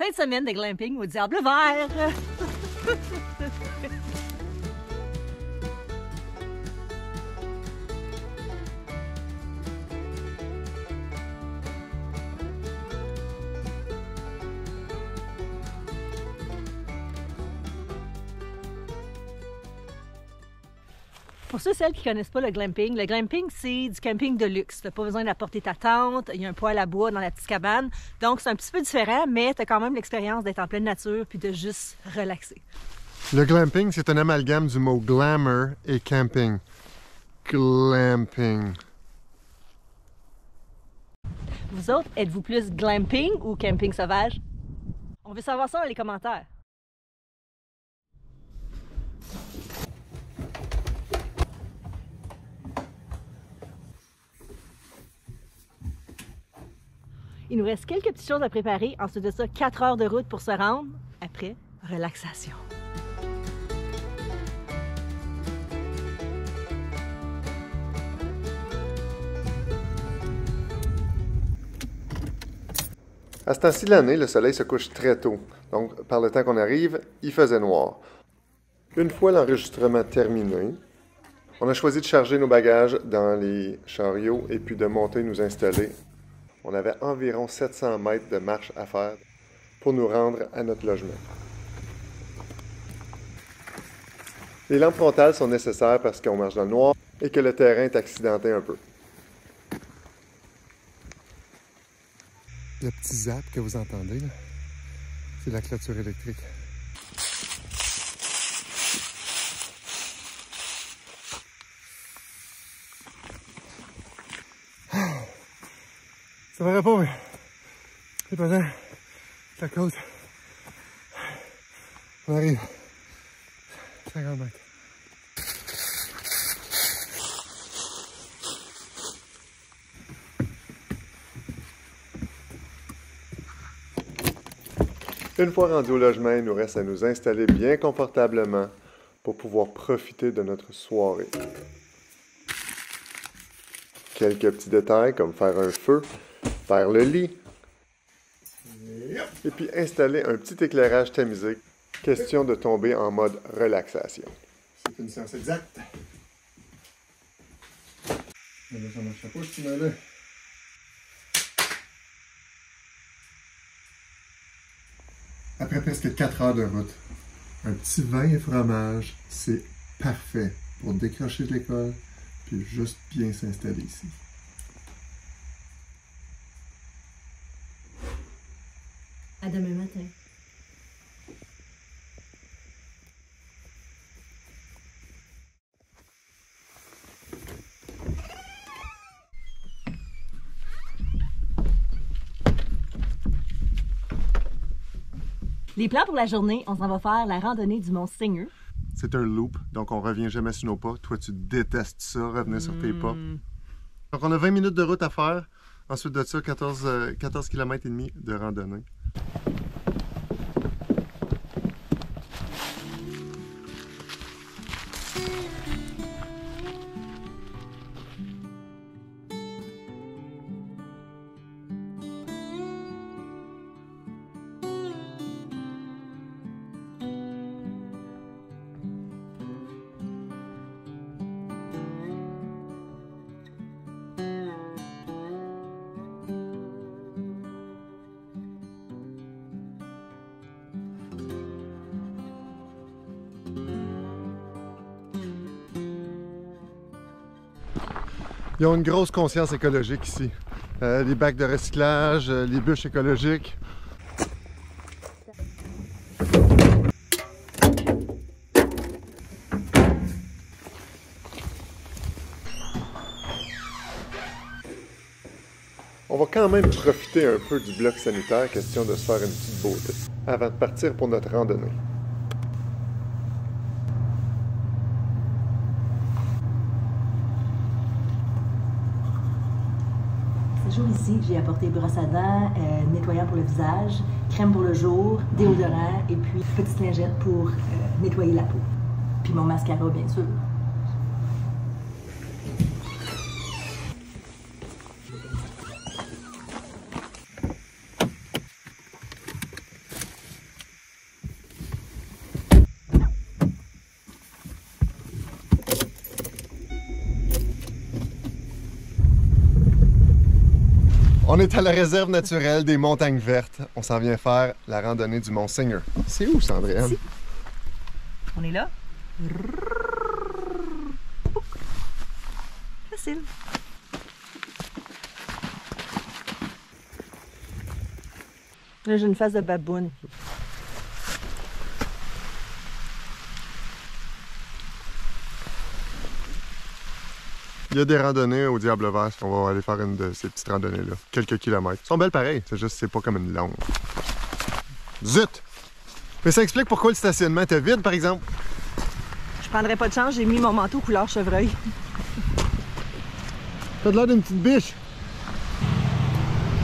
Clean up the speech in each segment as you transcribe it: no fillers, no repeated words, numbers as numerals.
Fin de semaine de glamping au Diable Vert. Pour ceux et celles qui ne connaissent pas le glamping c'est du camping de luxe. Tu n'as pas besoin d'apporter ta tente, il y a un poêle à bois dans la petite cabane. Donc c'est un petit peu différent, mais tu as quand même l'expérience d'être en pleine nature puis de juste relaxer. Le glamping, c'est un amalgame du mot glamour et camping. Glamping. Vous autres, êtes-vous plus glamping ou camping sauvage? On veut savoir ça dans les commentaires. Il nous reste quelques petites choses à préparer. Ensuite de ça, 4 heures de route pour se rendre. Après, relaxation. À ce temps-ci de l'année, le soleil se couche très tôt. Donc, par le temps qu'on arrive, il faisait noir. Une fois l'enregistrement terminé, on a choisi de charger nos bagages dans les chariots et puis de monter nous installer. On avait environ 700 mètres de marche à faire pour nous rendre à notre logement. Les lampes frontales sont nécessaires parce qu'on marche dans le noir et que le terrain est accidenté un peu. Le petit zap que vous entendez, c'est la clôture électrique. Ça paraît pas, mais c'est pesant. La côte. On arrive. 50 mètres. Une fois rendu au logement, il nous reste à nous installer bien confortablement pour pouvoir profiter de notre soirée. Quelques petits détails comme faire un feu, faire le lit, et puis installer un petit éclairage tamisé. Question de tomber en mode relaxation. C'est une science exacte. Je vais mettre mon chapeau, je suis malin. Après presque 4 heures de route, un petit vin et fromage, c'est parfait pour décrocher de l'école puis juste bien s'installer ici. À demain matin. Les plans pour la journée, on s'en va faire la randonnée du Mont Seigneur. C'est un loop, donc on revient jamais sur nos pas. Toi, tu détestes ça, revenir sur tes pas. Donc on a 20 minutes de route à faire. Ensuite de ça, 14 km et demi de randonnée. Ils ont une grosse conscience écologique ici. Les bacs de recyclage, les bûches écologiques. On va quand même profiter un peu du bloc sanitaire, question de se faire une petite beauté, avant de partir pour notre randonnée. Jour ici, j'ai apporté brosse à dents, nettoyant pour le visage, crème pour le jour, déodorant et puis petite lingette pour nettoyer la peau. Puis mon mascara, bien sûr. On est à la réserve naturelle des Montagnes Vertes. On s'en vient faire la randonnée du Mont Seigneur. C'est où, ça, Andréane? Ici. On est là. Facile. Là, j'ai une face de baboune. Il y a des randonnées au Diable Vert. On va aller faire une de ces petites randonnées-là. Quelques kilomètres. Elles sont belles pareilles. C'est juste c'est pas comme une longue. Zut! Mais ça explique pourquoi le stationnement était vide, par exemple. Je prendrais pas de chance, j'ai mis mon manteau couleur chevreuil. T'as de l'air d'une petite biche.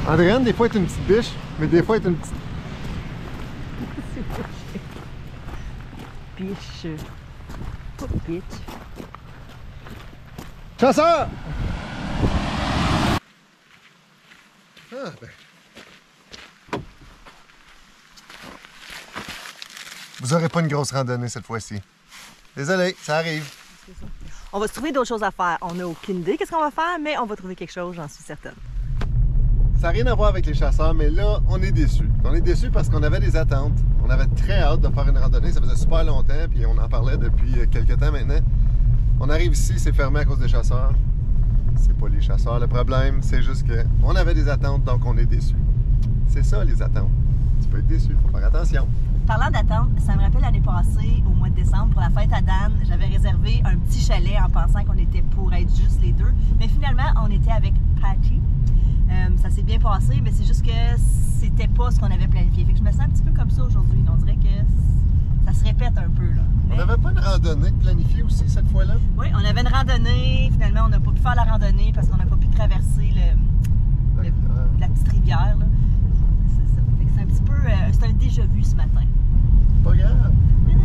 Andréane, des fois, est une petite biche, mais des fois, est une petite... Biche. Pas bitch. Chasseur! Ah, ben... Vous aurez pas une grosse randonnée cette fois-ci. Désolé, ça arrive. On va se trouver d'autres choses à faire. On n'a aucune idée qu'est-ce qu'on va faire, mais on va trouver quelque chose, j'en suis certaine. Ça n'a rien à voir avec les chasseurs, mais là, on est déçus. On est déçus parce qu'on avait des attentes. On avait très hâte de faire une randonnée. Ça faisait super longtemps, puis on en parlait depuis quelques temps maintenant. On arrive ici, c'est fermé à cause des chasseurs. C'est pas les chasseurs le problème, c'est juste qu'on avait des attentes, donc on est déçus. C'est ça, les attentes. Tu peux être déçu, faut faire attention. Parlant d'attente, ça me rappelle l'année passée, au mois de décembre, pour la fête à Dan, j'avais réservé un petit chalet en pensant qu'on était pour être juste les deux. Mais finalement, on était avec Patty. Ça s'est bien passé, mais c'est juste que c'était pas ce qu'on avait planifié. Fait que je me sens un petit peu comme ça aujourd'hui. On dirait que ça se répète un peu, là. On n'avait pas une randonnée planifiée aussi cette fois-là? Oui, on avait une randonnée. Finalement, on n'a pas pu faire la randonnée parce qu'on n'a pas pu traverser la petite rivière, là. C'est ça. Fait que c'est un petit peu... c'est un déjà-vu ce matin. Pas grave. Mais non!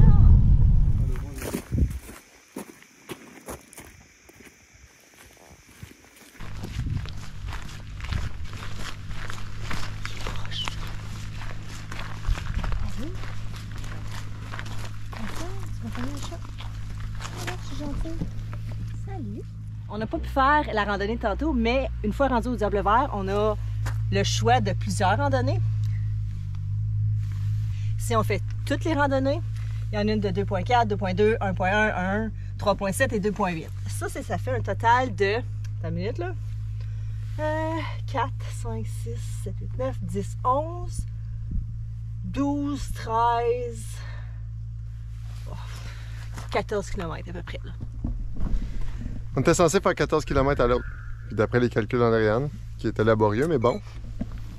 On n'a pas pu faire la randonnée de tantôt, mais une fois rendu au Diable Vert, on a le choix de plusieurs randonnées. Si on fait toutes les randonnées, il y en a une de 2.4, 2.2, 1.1, 1, 3.7 et 2.8. Ça fait un total de... Attends une minute, là. 4, 5, 6, 7, 8, 9, 10, 11, 12, 13... 14 km à peu près, là. On était censé faire 14 km à l'heure. Puis d'après les calculs d'Andréane, qui étaient laborieux, mais bon.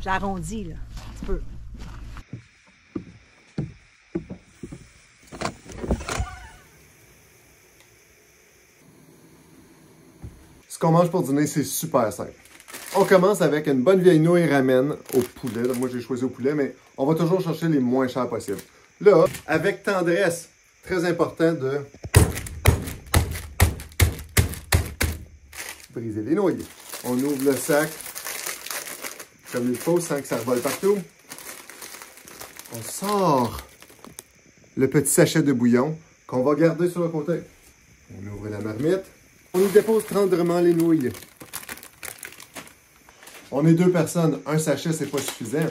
J'ai arrondi, là, un petit peu. Ce qu'on mange pour dîner, c'est super simple. On commence avec une bonne vieille nouille ramen au poulet. Donc, moi, j'ai choisi au poulet, mais on va toujours chercher les moins chers possibles. Là, avec tendresse, très important de briser les nouilles. On ouvre le sac comme il faut sans que ça revole partout. On sort le petit sachet de bouillon qu'on va garder sur le côté. On ouvre la marmite. On y dépose tendrement les nouilles. On est deux personnes. Un sachet, c'est pas suffisant.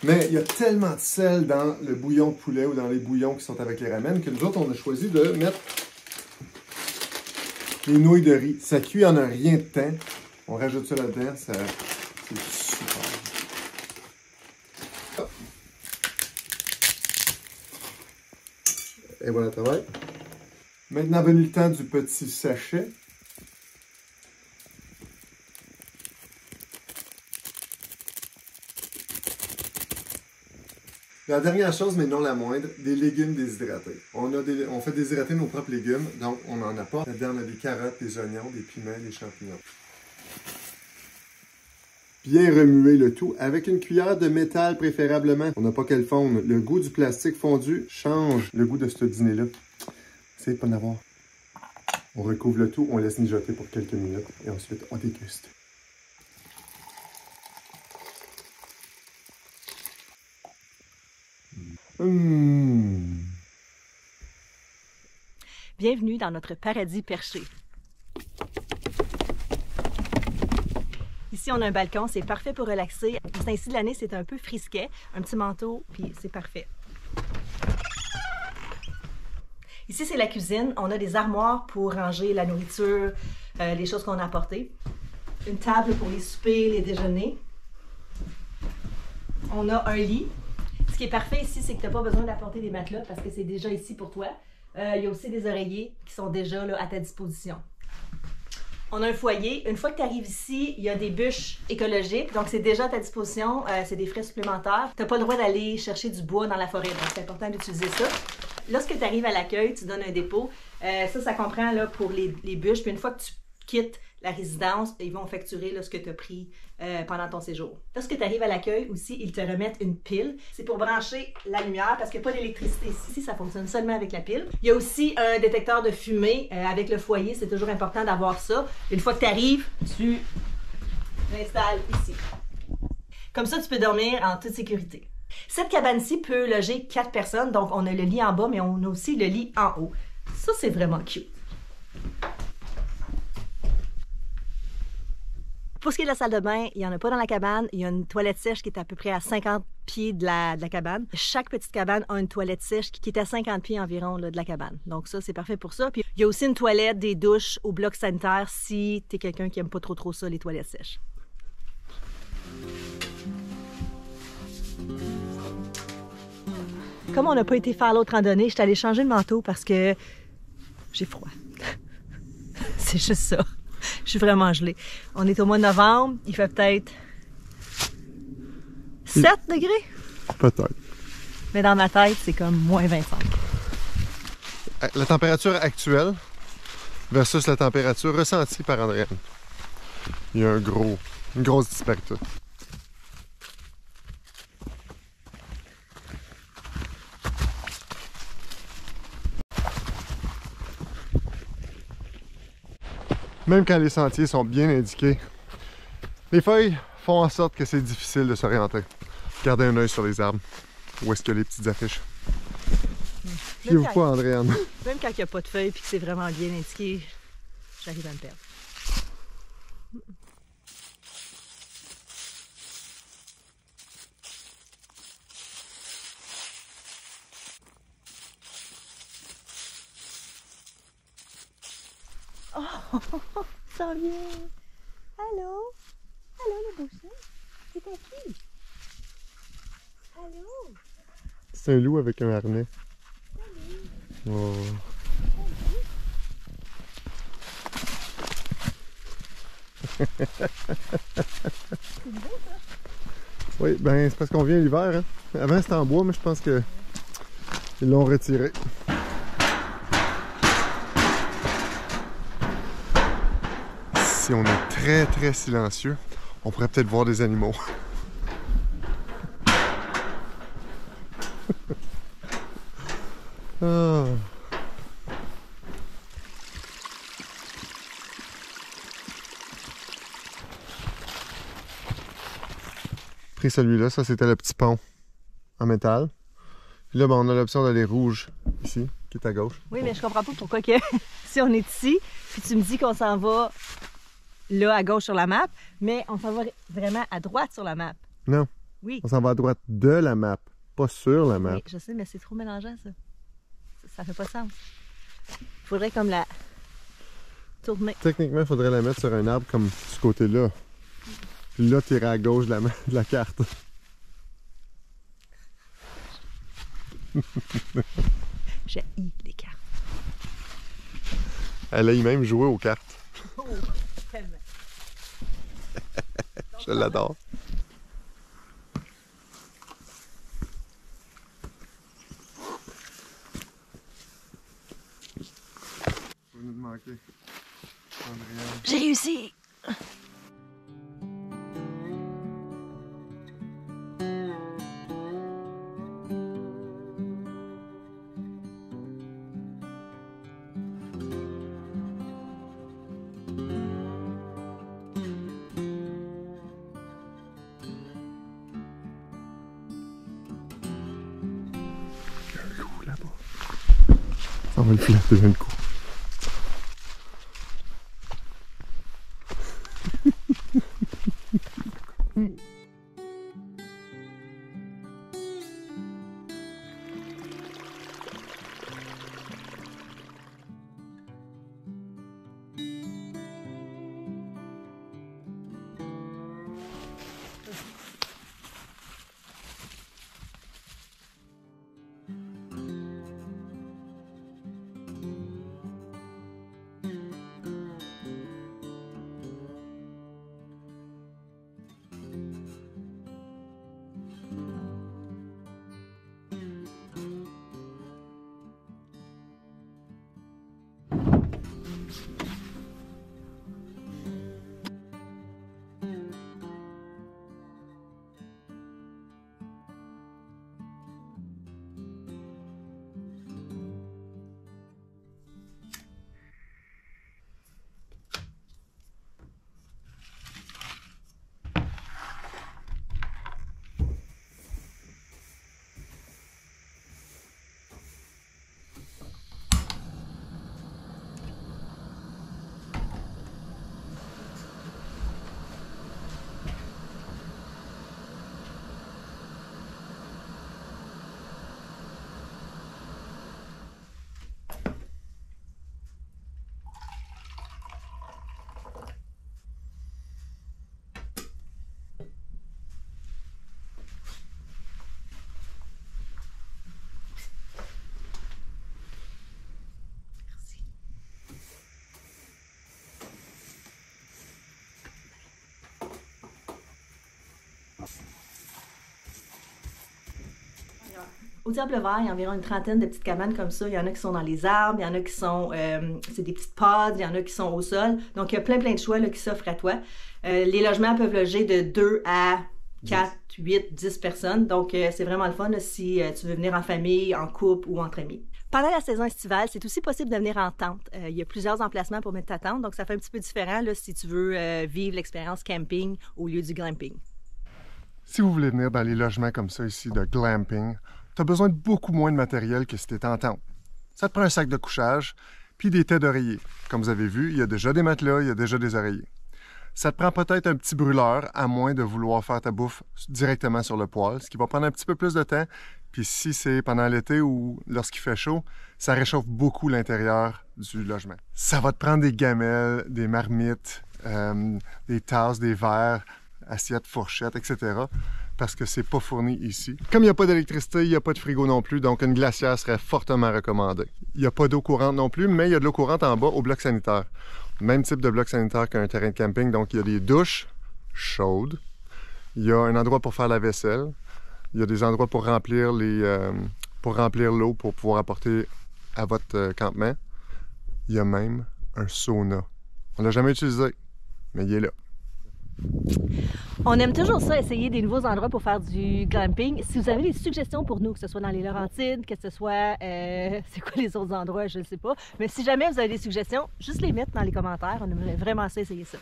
Mais il y a tellement de sel dans le bouillon de poulet ou dans les bouillons qui sont avec les ramen que nous autres, on a choisi de mettre les nouilles de riz. Ça cuit en un rien de temps. On rajoute ça là-dedans. C'est super. Et voilà le travail. Maintenant, venu le temps du petit sachet. La dernière chose, mais non la moindre, des légumes déshydratés. On fait déshydrater nos propres légumes, donc on en apporte. Là-dedans, on a des carottes, des oignons, des piments, des champignons. Bien remuer le tout avec une cuillère de métal préférablement. On n'a pas qu'elle fonde. Le goût du plastique fondu change le goût de ce dîner-là. Essayez de pas en avoir. On recouvre le tout, on laisse mijoter pour quelques minutes et ensuite on déguste. Bienvenue dans notre paradis perché. Ici, on a un balcon, c'est parfait pour relaxer. C'est ainsi de l'année, c'est un peu frisquet. Un petit manteau, puis c'est parfait. Ici, c'est la cuisine. On a des armoires pour ranger la nourriture, les choses qu'on a apportées. Une table pour les soupers, les déjeuners. On a un lit. Ce qui est parfait ici, c'est que tu n'as pas besoin d'apporter des matelas parce que c'est déjà ici pour toi. Il y a aussi des oreillers qui sont déjà là, à ta disposition. On a un foyer. Une fois que tu arrives ici, il y a des bûches écologiques. Donc, c'est déjà à ta disposition. C'est des frais supplémentaires. Tu n'as pas le droit d'aller chercher du bois dans la forêt. Donc, c'est important d'utiliser ça. Lorsque tu arrives à l'accueil, tu donnes un dépôt. Ça comprend là, pour les bûches. Puis une fois que tu quittes la résidence, ils vont facturer là, ce que tu as pris pendant ton séjour. Lorsque tu arrives à l'accueil aussi, ils te remettent une pile. C'est pour brancher la lumière parce qu'il n'y a pas d'électricité ici. Ça fonctionne seulement avec la pile. Il y a aussi un détecteur de fumée avec le foyer. C'est toujours important d'avoir ça. Une fois que tu arrives, tu l'installes ici. Comme ça, tu peux dormir en toute sécurité. Cette cabane-ci peut loger 4 personnes. Donc, on a le lit en bas, mais on a aussi le lit en haut. Ça, c'est vraiment cute. Pour ce qui est de la salle de bain, il n'y en a pas dans la cabane. Il y a une toilette sèche qui est à peu près à 50 pieds de la cabane. Chaque petite cabane a une toilette sèche qui est à 50 pieds environ là, de la cabane. Donc ça, c'est parfait pour ça. Puis il y a aussi une toilette, des douches au bloc sanitaire si tu es quelqu'un qui n'aime pas trop ça, les toilettes sèches. Comme on n'a pas été faire l'autre randonnée, je suis allée changer de manteau parce que j'ai froid. C'est juste ça. Je suis vraiment gelée. On est au mois de novembre. Il fait peut-être 7 degrés? Peut-être. Mais dans ma tête, c'est comme moins 25. La température actuelle versus la température ressentie par Andréane. Il y a une grosse disparité. Même quand les sentiers sont bien indiqués, les feuilles font en sorte que c'est difficile de s'orienter. Gardez un œil sur les arbres. Où est-ce qu'il y a les petites affiches? Fiez-vous pas, Andréane. Même quand il n'y a pas de feuilles et que c'est vraiment bien indiqué, j'arrive à me perdre. Oh, ça vient. Allô? Allô, le beau chat? C'est à qui? Allô? C'est un loup avec un harnais. Oh. C'est beau, ça? Oui, ben c'est parce qu'on vient l'hiver. Hein. Avant c'était en bois, mais je pense que ils l'ont retiré. Si on est très silencieux, on pourrait peut-être voir des animaux. Ah. Pris celui-là, ça c'était le petit pont en métal. Puis là, ben, on a l'option d'aller rouge ici, qui est à gauche. Oui, mais je comprends pas pourquoi que si on est ici, puis tu me dis qu'on s'en va là à gauche sur la map, mais on s'en va vraiment à droite sur la map. Non. Oui. On s'en va à droite de la map, pas sur la map. Oui, je sais, mais c'est trop mélangeant, ça. Ça fait pas de sens. Il faudrait comme la tourner. Techniquement, il faudrait la mettre sur un arbre comme ce côté-là. Puis là, tu irais à gauche de la carte. J'ai les cartes. Elle a même joué aux cartes. Oh, tellement. Je l'adore. Vous nous manquez. J'ai réussi! Là-bas. On va le flatter d'un coup. Au Diable Vert, il y a environ une trentaine de petites cabanes comme ça. Il y en a qui sont dans les arbres, il y en a qui sont, c'est des petites pods, il y en a qui sont au sol. Donc, il y a plein de choix là, qui s'offrent à toi. Les logements peuvent loger de 2 à 4, 8, 10 personnes. Donc, c'est vraiment le fun là, si tu veux venir en famille, en couple ou entre amis. Pendant la saison estivale, c'est aussi possible de venir en tente. Il y a plusieurs emplacements pour mettre ta tente, donc ça fait un petit peu différent là, si tu veux vivre l'expérience camping au lieu du glamping. Si vous voulez venir dans les logements comme ça ici de glamping, tu as besoin de beaucoup moins de matériel que si tu étais en tente. Ça te prend un sac de couchage, puis des têtes d'oreiller. Comme vous avez vu, il y a déjà des matelas, il y a déjà des oreillers. Ça te prend peut-être un petit brûleur, à moins de vouloir faire ta bouffe directement sur le poêle, ce qui va prendre un petit peu plus de temps. Puis si c'est pendant l'été ou lorsqu'il fait chaud, ça réchauffe beaucoup l'intérieur du logement. Ça va te prendre des gamelles, des marmites, des tasses, des verres, assiettes, fourchettes, etc. parce que c'est pas fourni ici. Comme il n'y a pas d'électricité, il n'y a pas de frigo non plus, donc une glacière serait fortement recommandée. Il n'y a pas d'eau courante non plus, mais il y a de l'eau courante en bas au bloc sanitaire. Même type de bloc sanitaire qu'un terrain de camping, donc il y a des douches chaudes, il y a un endroit pour faire la vaisselle, il y a des endroits pour remplir l'eau pour pouvoir apporter à votre campement. Il y a même un sauna. On ne l'a jamais utilisé, mais il est là. On aime toujours ça, essayer des nouveaux endroits pour faire du glamping. Si vous avez des suggestions pour nous, que ce soit dans les Laurentides, que ce soit... c'est quoi les autres endroits, je ne sais pas. Mais si jamais vous avez des suggestions, juste les mettre dans les commentaires. On aimerait vraiment ça essayer ça.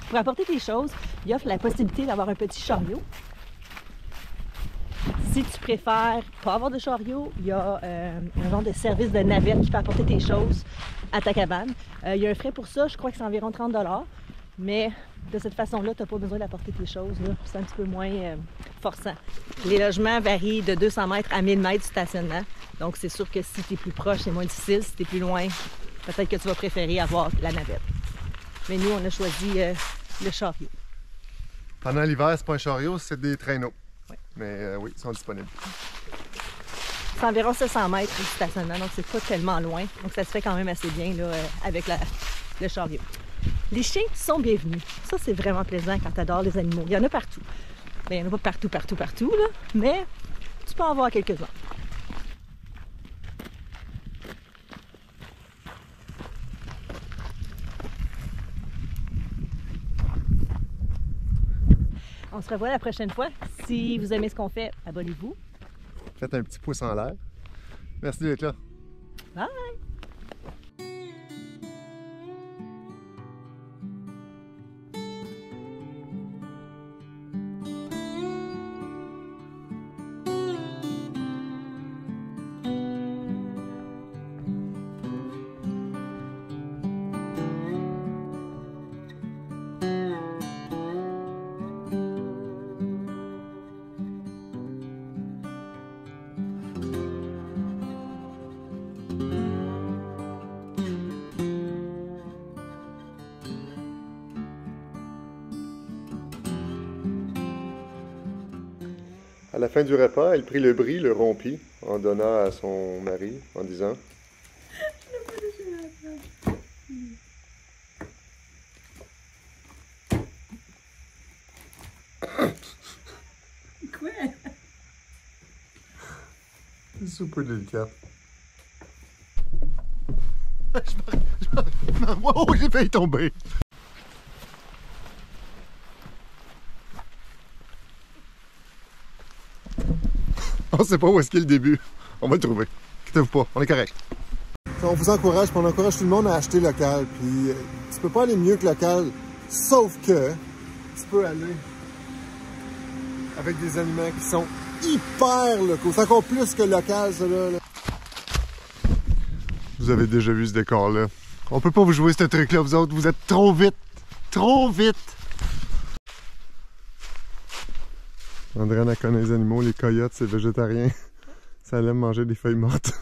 Pour apporter tes choses, il offre la possibilité d'avoir un petit chariot. Si tu préfères pas avoir de chariot, il y a un genre de service de navette qui peut apporter tes choses à ta cabane. Il y a un frais pour ça, je crois que c'est environ 30 $. Mais de cette façon-là, tu n'as pas besoin d'apporter tes choses. C'est un petit peu moins forçant. Les logements varient de 200 mètres à 1000 mètres du stationnement. Donc, c'est sûr que si tu es plus proche, c'est moins difficile. Si tu es plus loin, peut-être que tu vas préférer avoir la navette. Mais nous, on a choisi le chariot. Pendant l'hiver, c'est pas un chariot, c'est des traîneaux. Oui. Mais oui, ils sont disponibles. C'est environ 700 mètres du stationnement, donc c'est pas tellement loin. Donc ça se fait quand même assez bien là, avec le chariot. Les chiens sont bienvenus. Ça, c'est vraiment plaisant quand tu adores les animaux. Il y en a partout. Bien, il n'y en a pas partout, là, mais tu peux en voir quelques-uns. On se revoit la prochaine fois. Si vous aimez ce qu'on fait, abonnez-vous. Faites un petit pouce en l'air. Merci d'être là. Bye! À la fin du repas, elle prit le bris, le rompit, en donna à son mari, en disant Quoi? c'est super délicat. Oh, j'ai failli tomber! On sait pas où est-ce qu'il y a le début. On va le trouver. Inquiétez-vous pas, on est correct. On vous encourage, puis on encourage tout le monde à acheter local. Puis tu peux pas aller mieux que local, sauf que tu peux aller avec des aliments qui sont hyper locaux. C'est encore plus que local, ça là. Vous avez déjà vu ce décor-là. On peut pas vous jouer ce truc-là, vous autres. Vous êtes trop vite. Trop vite! Andréane, elle connaît les animaux, les coyotes, c'est végétarien. Ça aime manger des feuilles mortes.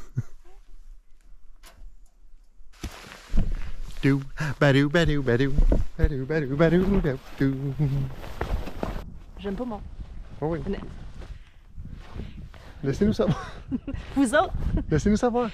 J'aime pas mon. Oh oui. Laissez-nous savoir. Vous autres? Laissez-nous savoir.